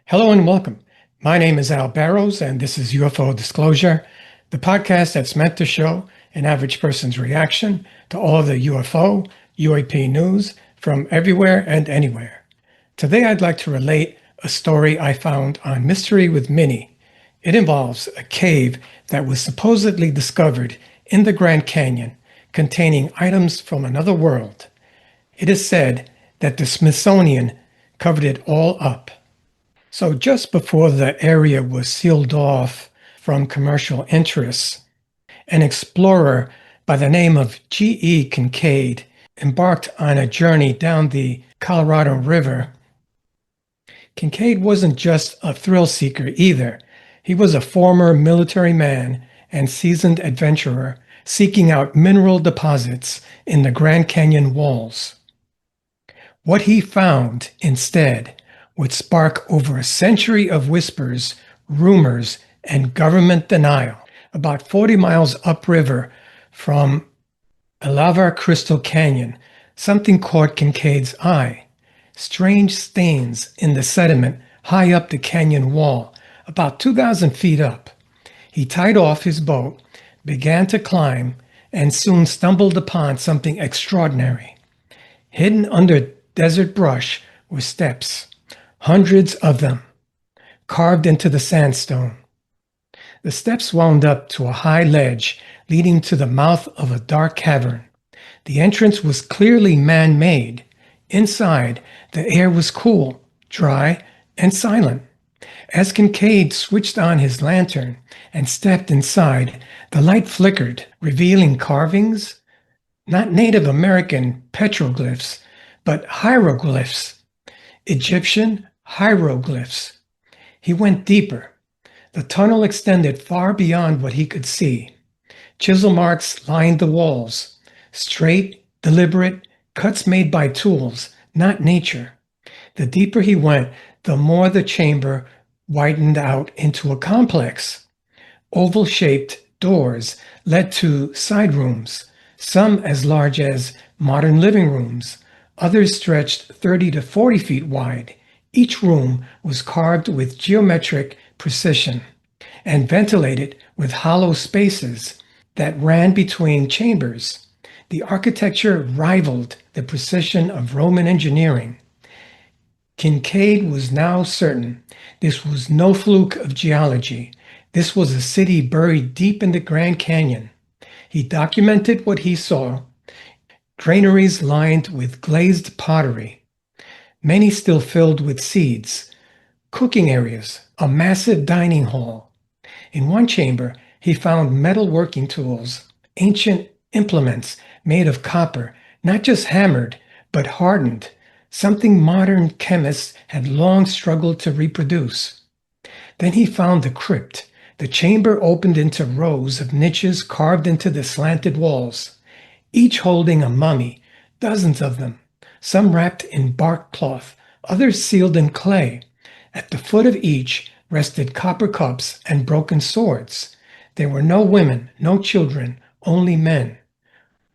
Hello and welcome. My name is Al Barrows, and this is UFO Disclosure, the podcast that's meant to show an average person's reaction to all of the UFO, UAP news from everywhere and anywhere. Today, I'd like to relate a story I found on Mystery with Minnie. It involves a cave that was supposedly discovered in the Grand Canyon containing items from another world. It is said that the Smithsonian covered it all up. So just before the area was sealed off from commercial interests, an explorer by the name of G.E. Kincaid embarked on a journey down the Colorado River. Kincaid wasn't just a thrill seeker either. He was a former military man and seasoned adventurer seeking out mineral deposits in the Grand Canyon walls. What he found instead would spark over a century of whispers, rumors, and government denial. About 40 miles upriver from Lava Crystal Canyon, something caught Kincaid's eye. Strange stains in the sediment high up the canyon wall, about 2,000 feet up. He tied off his boat, began to climb, and soon stumbled upon something extraordinary. Hidden under desert brush were steps, hundreds of them, carved into the sandstone. The steps wound up to a high ledge leading to the mouth of a dark cavern. The entrance was clearly man-made. Inside, the air was cool, dry, and silent. As Kincaid switched on his lantern and stepped inside, the light flickered, revealing carvings, not Native American petroglyphs, but hieroglyphs, Egyptian hieroglyphs. He went deeper. The tunnel extended far beyond what he could see. Chisel marks lined the walls, straight, deliberate, cuts made by tools, not nature. The deeper he went, the more the chamber widened out into a complex. Oval-shaped doors led to side rooms, some as large as modern living rooms. Others stretched 30 to 40 feet wide. Each room was carved with geometric precision and ventilated with hollow spaces that ran between chambers. The architecture rivaled the precision of Roman engineering. Kincaid was now certain this was no fluke of geology. This was a city buried deep in the Grand Canyon. He documented what he saw: granaries lined with glazed pottery, many still filled with seeds, cooking areas, a massive dining hall. In one chamber, he found metal working tools, ancient implements made of copper, not just hammered, but hardened, something modern chemists had long struggled to reproduce. Then he found the crypt. The chamber opened into rows of niches carved into the slanted walls, each holding a mummy, dozens of them, some wrapped in bark cloth, others sealed in clay. At the foot of each rested copper cups and broken swords. There were no women, no children, only men.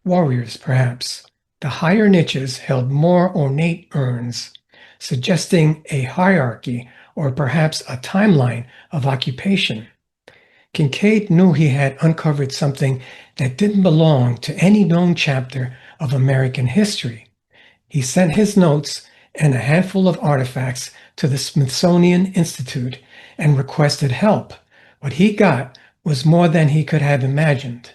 Warriors, perhaps. The higher niches held more ornate urns, suggesting a hierarchy or perhaps a timeline of occupation. Kincaid knew he had uncovered something that didn't belong to any known chapter of American history. He sent his notes and a handful of artifacts to the Smithsonian Institute and requested help. What he got was more than he could have imagined.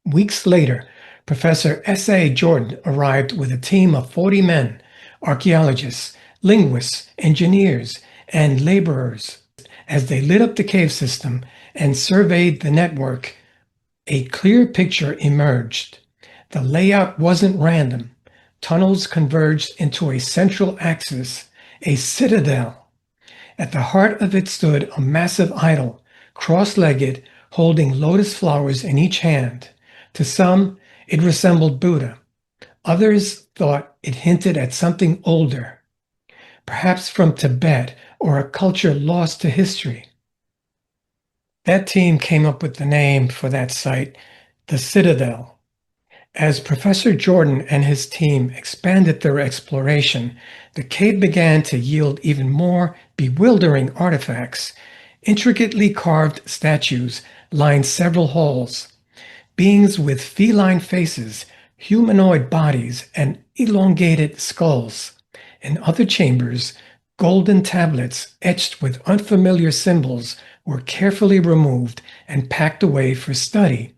Weeks later, Professor S.A. Jordan arrived with a team of 40 men, archaeologists, linguists, engineers, and laborers. As they lit up the cave system and surveyed the network, a clear picture emerged. The layout wasn't random. Tunnels converged into a central axis, a citadel. At the heart of it stood a massive idol, cross-legged, holding lotus flowers in each hand. To some, it resembled Buddha. Others thought it hinted at something older, perhaps from Tibet or a culture lost to history. That team came up with the name for that site, the Citadel. As Professor Jordan and his team expanded their exploration, the cave began to yield even more bewildering artifacts. Intricately carved statues lined several halls. Beings with feline faces, humanoid bodies, and elongated skulls. In other chambers, golden tablets etched with unfamiliar symbols were carefully removed and packed away for study.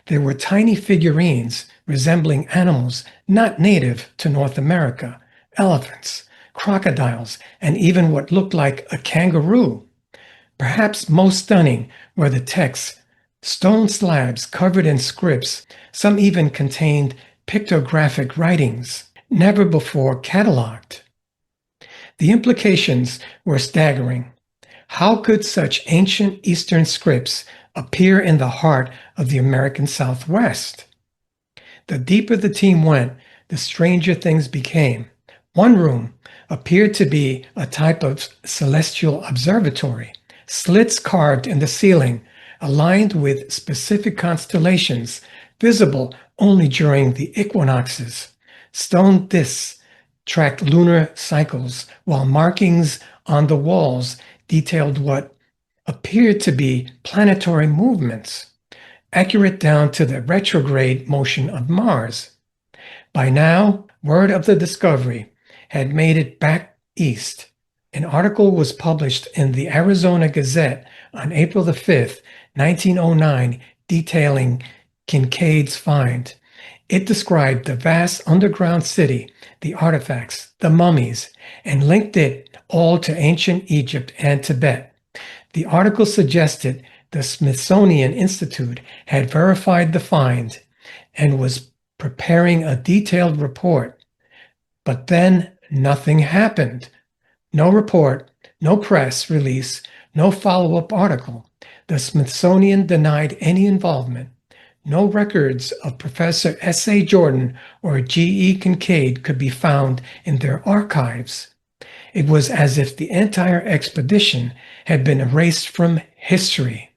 There were tiny figurines resembling animals not native to North America, elephants, crocodiles, and even what looked like a kangaroo. Perhaps most stunning were the texts, stone slabs covered in scripts, some even contained pictographic writings, never before catalogued. The implications were staggering. How could such ancient Eastern scripts appear in the heart of the American Southwest? The deeper the team went, the stranger things became. One room appeared to be a type of celestial observatory, slits carved in the ceiling, aligned with specific constellations, visible only during the equinoxes. Stone discs tracked lunar cycles, while markings on the walls detailed what appeared to be planetary movements, accurate down to the retrograde motion of Mars. By now, word of the discovery had made it back east. An article was published in the Arizona Gazette on April the 5th, 1909, detailing Kincaid's find. It described the vast underground city, the artifacts, the mummies, and linked it all to ancient Egypt and Tibet. The article suggested the Smithsonian Institute had verified the find and was preparing a detailed report. But then nothing happened. No report, no press release, no follow-up article. The Smithsonian denied any involvement. No records of Professor S.A. Jordan or G.E. Kincaid could be found in their archives. It was as if the entire expedition had been erased from history.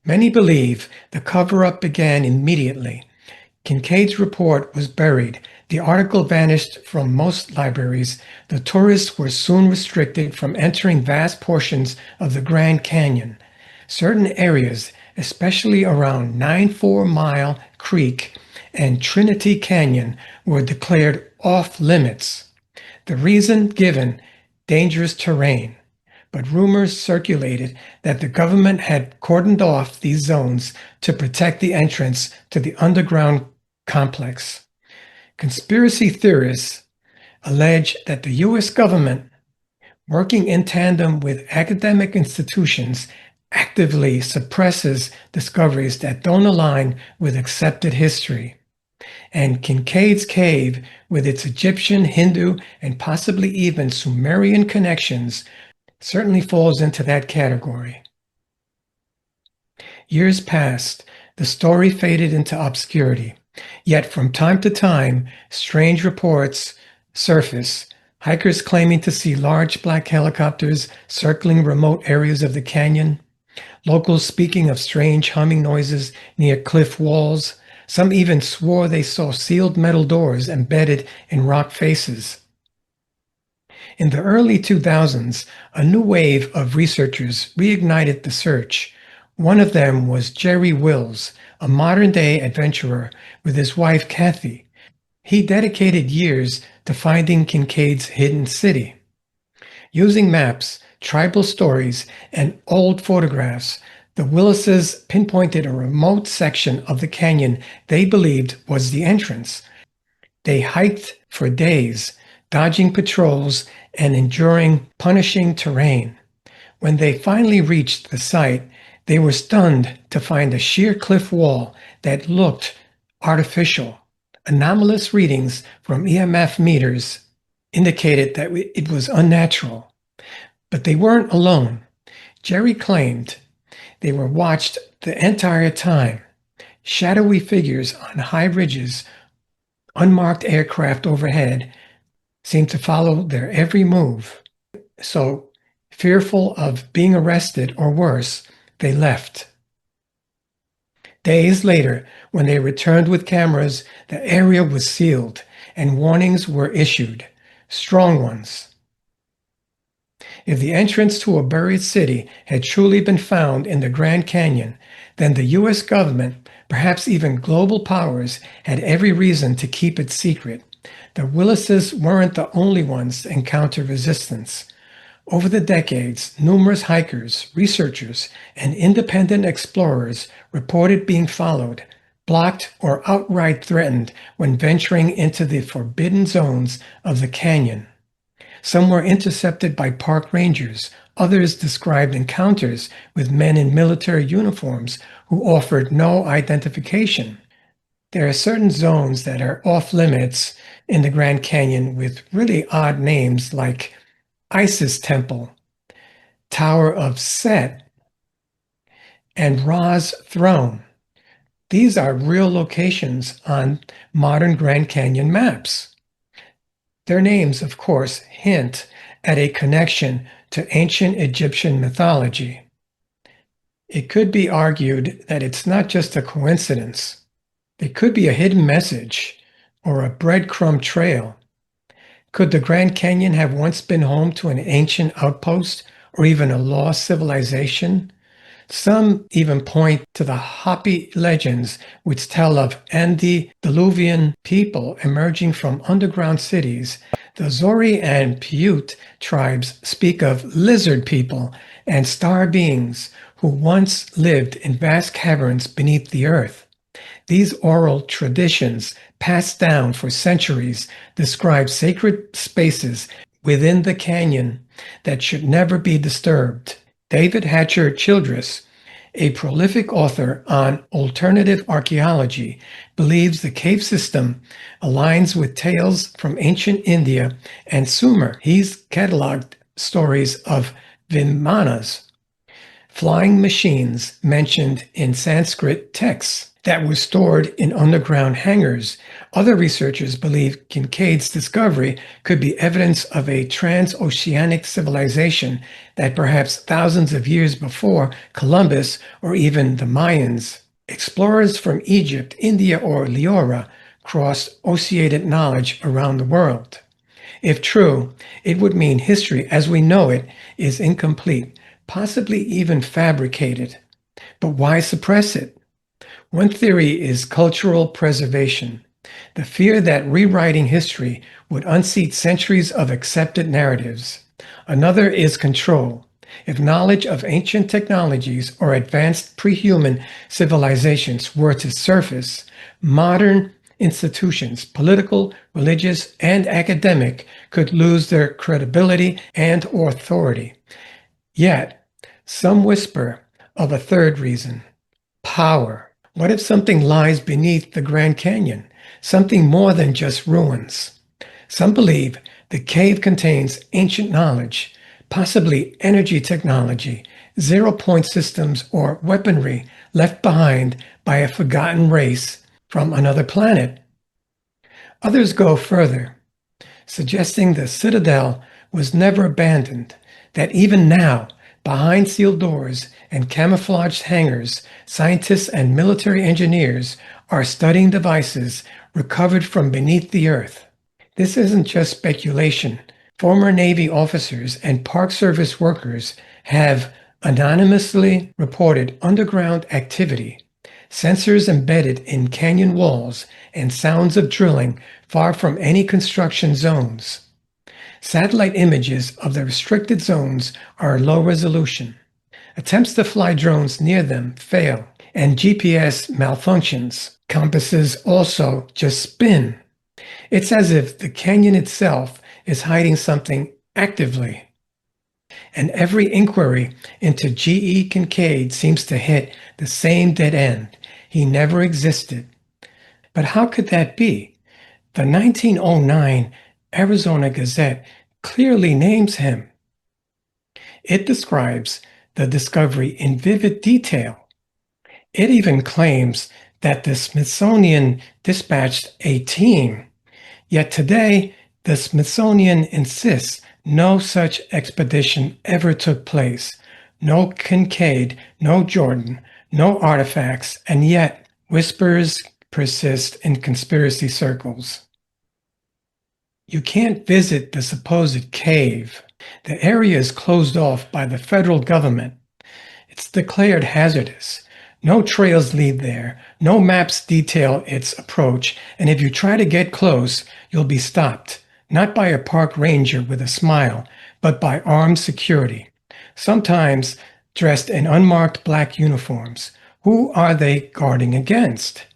Many believe the cover-up began immediately. Kincaid's report was buried. The article vanished from most libraries. The tourists were soon restricted from entering vast portions of the Grand Canyon. Certain areas, especially around 94-Mile Creek and Trinity Canyon, were declared off-limits. The reason given, dangerous terrain. But rumors circulated that the government had cordoned off these zones to protect the entrance to the underground complex. Conspiracy theorists allege that the U.S. government, working in tandem with academic institutions, actively suppresses discoveries that don't align with accepted history. And Kincaid's cave, with its Egyptian, Hindu, and possibly even Sumerian connections, certainly falls into that category. Years passed, the story faded into obscurity. Yet from time to time, strange reports surface, hikers claiming to see large black helicopters circling remote areas of the canyon, locals speaking of strange humming noises near cliff walls. Some even swore they saw sealed metal doors embedded in rock faces. In the early 2000s, a new wave of researchers reignited the search. One of them was Jerry Wills, a modern-day adventurer with his wife Kathy. He dedicated years to finding Kincaid's hidden city. Using maps, tribal stories, and old photographs, the Willises pinpointed a remote section of the canyon they believed was the entrance. They hiked for days, dodging patrols and enduring punishing terrain. When they finally reached the site, they were stunned to find a sheer cliff wall that looked artificial. Anomalous readings from EMF meters indicated that it was unnatural. But they weren't alone. Jerry claimed they were watched the entire time. Shadowy figures on high ridges, unmarked aircraft overhead seemed to follow their every move. So, fearful of being arrested or worse, they left. Days later, when they returned with cameras, the area was sealed and warnings were issued. Strong ones. If the entrance to a buried city had truly been found in the Grand Canyon, then the U.S. government, perhaps even global powers, had every reason to keep it secret. The Willises weren't the only ones to encounter resistance. Over the decades, numerous hikers, researchers, and independent explorers reported being followed, blocked, or outright threatened when venturing into the forbidden zones of the canyon. Some were intercepted by park rangers. Others described encounters with men in military uniforms who offered no identification. There are certain zones that are off limits in the Grand Canyon with really odd names like Isis Temple, Tower of Set, and Ra's Throne. These are real locations on modern Grand Canyon maps. Their names, of course, hint at a connection to ancient Egyptian mythology. It could be argued that it's not just a coincidence. It could be a hidden message or a breadcrumb trail. Could the Grand Canyon have once been home to an ancient outpost or even a lost civilization? Some even point to the Hopi legends, which tell of antediluvian people emerging from underground cities. The Zori and Paiute tribes speak of lizard people and star beings who once lived in vast caverns beneath the earth. These oral traditions, passed down for centuries, describe sacred spaces within the canyon that should never be disturbed. David Hatcher Childress, a prolific author on alternative archaeology, believes the cave system aligns with tales from ancient India and Sumer. He's cataloged stories of Vimanas, flying machines mentioned in Sanskrit texts that were stored in underground hangars. Other researchers believe Kincaid's discovery could be evidence of a transoceanic civilization that perhaps thousands of years before Columbus or even the Mayans. Explorers from Egypt, India, or Leora crossed oceanic knowledge around the world. If true, it would mean history as we know it is incomplete, possibly even fabricated. But why suppress it? One theory is cultural preservation, the fear that rewriting history would unseat centuries of accepted narratives. Another is control. If knowledge of ancient technologies or advanced pre-human civilizations were to surface, modern institutions, political, religious, and academic, could lose their credibility and authority. Yet, some whisper of a third reason: power. What if something lies beneath the Grand Canyon? Something more than just ruins. Some believe the cave contains ancient knowledge, possibly energy technology, zero-point systems, or weaponry left behind by a forgotten race from another planet. Others go further, suggesting the citadel was never abandoned, that even now, behind sealed doors and camouflaged hangars, scientists and military engineers are studying devices recovered from beneath the earth. This isn't just speculation. Former Navy officers and Park Service workers have anonymously reported underground activity, sensors embedded in canyon walls, and sounds of drilling far from any construction zones. Satellite images of the restricted zones are low resolution. Attempts to fly drones near them fail, and GPS malfunctions. Compasses also just spin. It's as if the canyon itself is hiding something actively. And every inquiry into G.E. Kincaid seems to hit the same dead end. He never existed. But how could that be? The 1909 Arizona Gazette clearly names him. It describes the discovery in vivid detail. It even claims that the Smithsonian dispatched a team. Yet today, the Smithsonian insists no such expedition ever took place. No Kincaid, no Jordan, no artifacts, and yet whispers persist in conspiracy circles. You can't visit the supposed cave. The area is closed off by the federal government. It's declared hazardous. No trails lead there. No maps detail its approach. And if you try to get close, you'll be stopped, not by a park ranger with a smile, but by armed security, sometimes dressed in unmarked black uniforms. Who are they guarding against?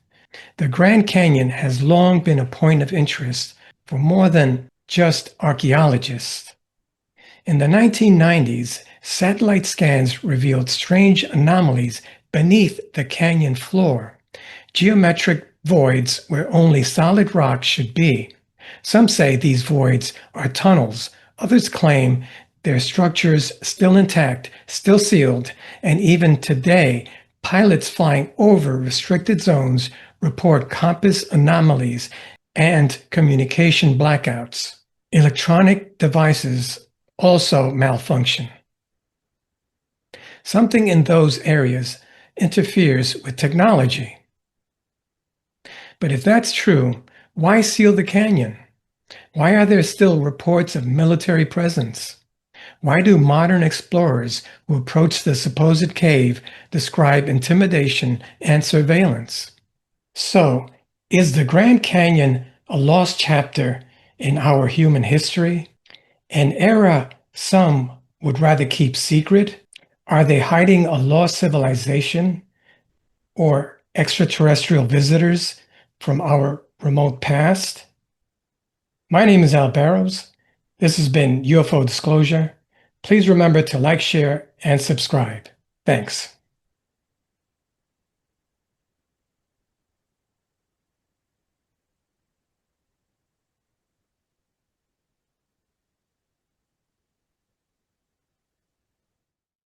The Grand Canyon has long been a point of interest for more than just archaeologists. In the 1990s, satellite scans revealed strange anomalies beneath the canyon floor, geometric voids where only solid rock should be. Some say these voids are tunnels. Others claim their structures still intact, still sealed, and even today, pilots flying over restricted zones report compass anomalies and communication blackouts. Electronic devices also malfunction. Something in those areas interferes with technology. But if that's true, why seal the canyon? Why are there still reports of military presence? Why do modern explorers who approach the supposed cave describe intimidation and surveillance? So, is the Grand Canyon a lost chapter in our human history? An era some would rather keep secret? Are they hiding a lost civilization or extraterrestrial visitors from our remote past? My name is Al Barrows. This has been UFO Disclosure. Please remember to like, share, and subscribe. Thanks.